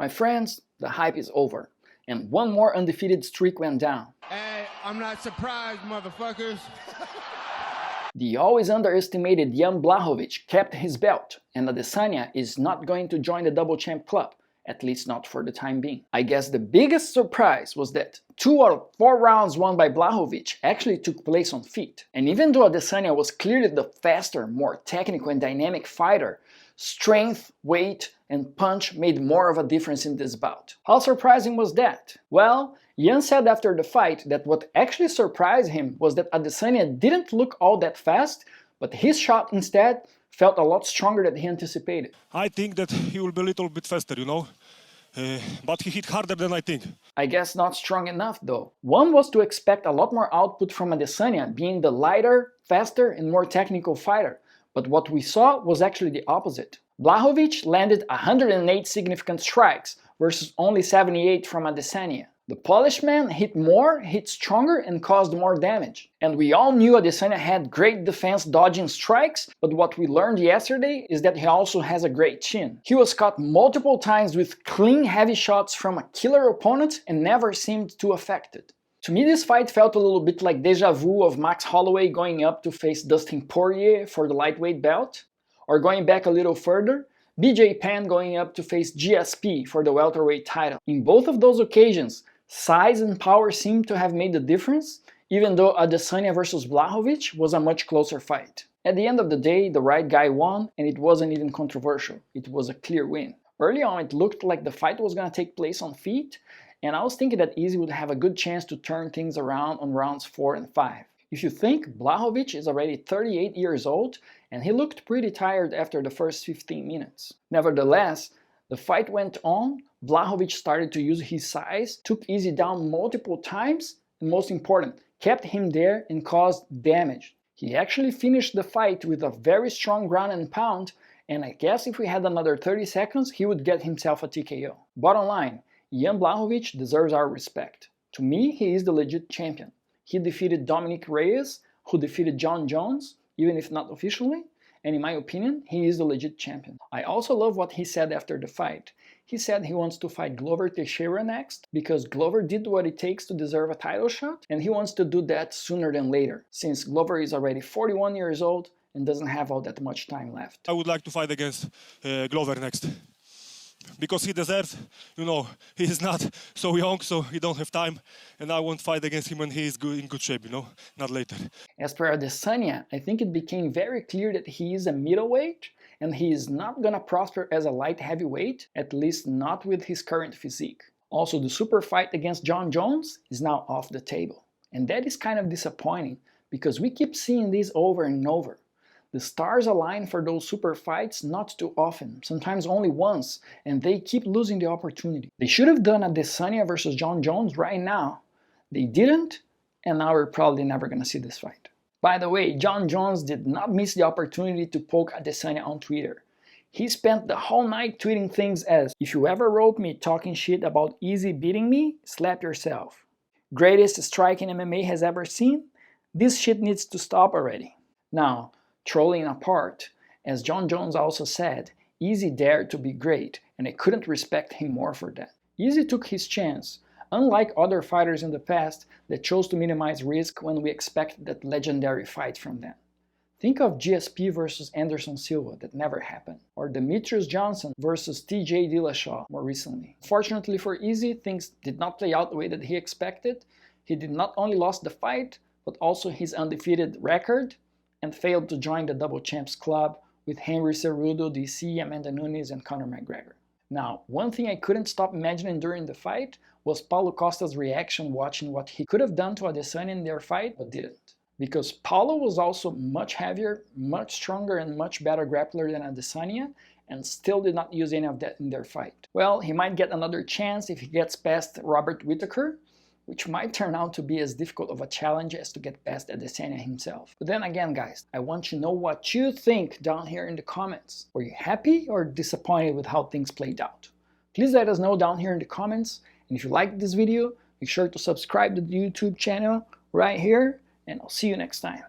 My friends, the hype is over, and one more undefeated streak went down. Hey, I'm not surprised, motherfuckers. The always underestimated Jan Blachowicz kept his belt, and Adesanya is not going to join the double champ club, at least not for the time being. I guess the biggest surprise was that 2 out of 4 rounds won by Blachowicz actually took place on feet. And even though Adesanya was clearly the faster, more technical and dynamic fighter, strength, weight, and punch made more of a difference in this bout. How surprising was that? Well, Jan said after the fight that what actually surprised him was that Adesanya didn't look all that fast, but his shot instead felt a lot stronger than he anticipated. I think that he will be a little bit faster, but he hit harder than I think. I guess not strong enough though. One was to expect a lot more output from Adesanya, being the lighter, faster, and more technical fighter. But what we saw was actually the opposite. Blachowicz landed 108 significant strikes versus only 78 from Adesanya. The polished man hit more, hit stronger, and caused more damage. And we all knew Adesanya had great defense dodging strikes, but what we learned yesterday is that he also has a great chin. He was caught multiple times with clean heavy shots from a killer opponent and never seemed too affected. To me, this fight felt a little bit like deja vu of Max Holloway going up to face Dustin Poirier for the lightweight belt, or going back a little further, BJ Penn going up to face GSP for the welterweight title. In both of those occasions, size and power seemed to have made the difference, even though Adesanya versus Blachowicz was a much closer fight. At the end of the day, the right guy won, and it wasn't even controversial. It was a clear win. Early on, it looked like the fight was gonna take place on feet, and I was thinking that Izzy would have a good chance to turn things around on rounds 4 and 5. If you think, Blachowicz is already 38 years old, and he looked pretty tired after the first 15 minutes. Nevertheless, the fight went on, Blachowicz started to use his size, took Izzy down multiple times, and most important, kept him there and caused damage. He actually finished the fight with a very strong ground and pound, and I guess if we had another 30 seconds, he would get himself a TKO. Bottom line, Jan Blachowicz deserves our respect. To me, he is the legit champion. He defeated Dominic Reyes, who defeated Jon Jones, even if not officially, and in my opinion, he is the legit champion. I also love what he said after the fight. He said he wants to fight Glover Teixeira next, because Glover did what it takes to deserve a title shot, and he wants to do that sooner than later, since Glover is already 41 years old and doesn't have all that much time left. I would like to fight against Glover next. Because he deserves, he is not so young, so he don't have time, and I won't fight against him when he is in good shape, not later. As per Adesanya, I think it became very clear that he is a middleweight, and he is not gonna prosper as a light heavyweight, at least not with his current physique. Also, the super fight against Jon Jones is now off the table, and that is kind of disappointing, because we keep seeing this over and over. The stars align for those super fights not too often, sometimes only once, and they keep losing the opportunity. They should have done Adesanya versus Jon Jones right now. They didn't, and now we're probably never gonna see this fight. By the way, Jon Jones did not miss the opportunity to poke Adesanya on Twitter. He spent the whole night tweeting things as, "If you ever wrote me talking shit about Izzy beating me, slap yourself. Greatest strike in MMA has ever seen? This shit needs to stop already." Now, trolling apart, as Jon Jones also said, Izzy dared to be great, and I couldn't respect him more for that. Izzy took his chance, unlike other fighters in the past that chose to minimize risk when we expect that legendary fight from them. Think of GSP versus Anderson Silva, that never happened, or Demetrius Johnson versus TJ Dillashaw more recently. Fortunately for Izzy, things did not play out the way that he expected. He did not only lost the fight, but also his undefeated record, and failed to join the Double Champs Club with Henry Cerudo, DC, Amanda Nunes, and Conor McGregor. Now, one thing I couldn't stop imagining during the fight was Paulo Costa's reaction watching what he could have done to Adesanya in their fight, but didn't. Because Paulo was also much heavier, much stronger, and much better grappler than Adesanya, and still did not use any of that in their fight. Well, he might get another chance if he gets past Robert Whittaker, which might turn out to be as difficult of a challenge as to get past Adesanya himself. But then again, guys, I want to know what you think down here in the comments. Were you happy or disappointed with how things played out? Please let us know down here in the comments, and if you liked this video, make sure to subscribe to the YouTube channel right here, and I'll see you next time.